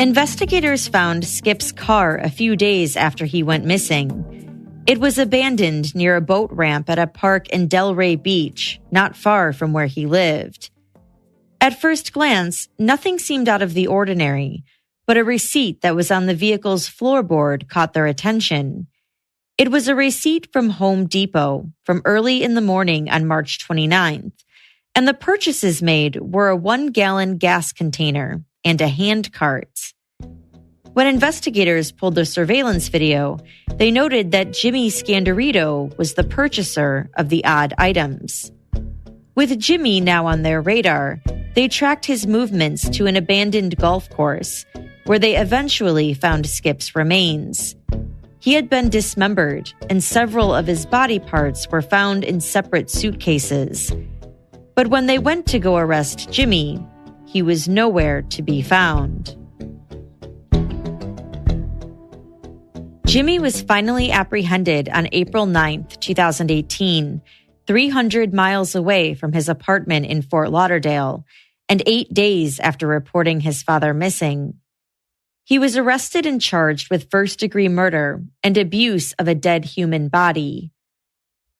Investigators found Skip's car a few days after he went missing. It was abandoned near a boat ramp at a park in Delray Beach, not far from where he lived. At first glance, nothing seemed out of the ordinary, but a receipt that was on the vehicle's floorboard caught their attention. It was a receipt from Home Depot from early in the morning on March 29th, and the purchases made were a 1-gallon gas container and a hand cart. When investigators pulled the surveillance video, they noted that Jimmy Scandirito was the purchaser of the odd items. With Jimmy now on their radar, they tracked his movements to an abandoned golf course, where they eventually found Skip's remains. He had been dismembered, and several of his body parts were found in separate suitcases. But when they went to go arrest Jimmy, he was nowhere to be found. Jimmy was finally apprehended on April 9, 2018, 300 miles away from his apartment in Fort Lauderdale, and 8 days after reporting his father missing. He was arrested and charged with first-degree murder and abuse of a dead human body.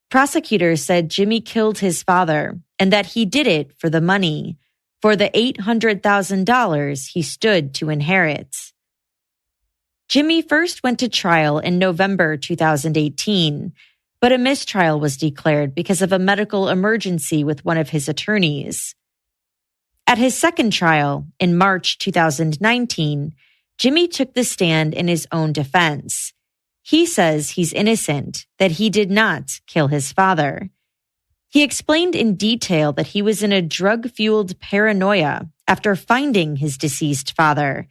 Prosecutors said Jimmy killed his father and that he did it for the money, for the $800,000 he stood to inherit. Jimmy first went to trial in November 2018, but a mistrial was declared because of a medical emergency with one of his attorneys. At his second trial, in March 2019, Jimmy took the stand in his own defense. He says he's innocent, that he did not kill his father. He explained in detail that he was in a drug-fueled paranoia after finding his deceased father,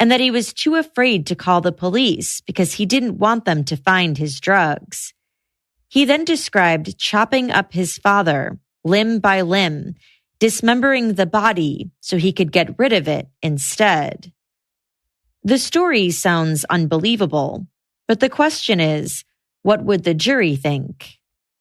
and that he was too afraid to call the police because he didn't want them to find his drugs. He then described chopping up his father, limb by limb, dismembering the body so he could get rid of it instead. The story sounds unbelievable, but the question is, what would the jury think?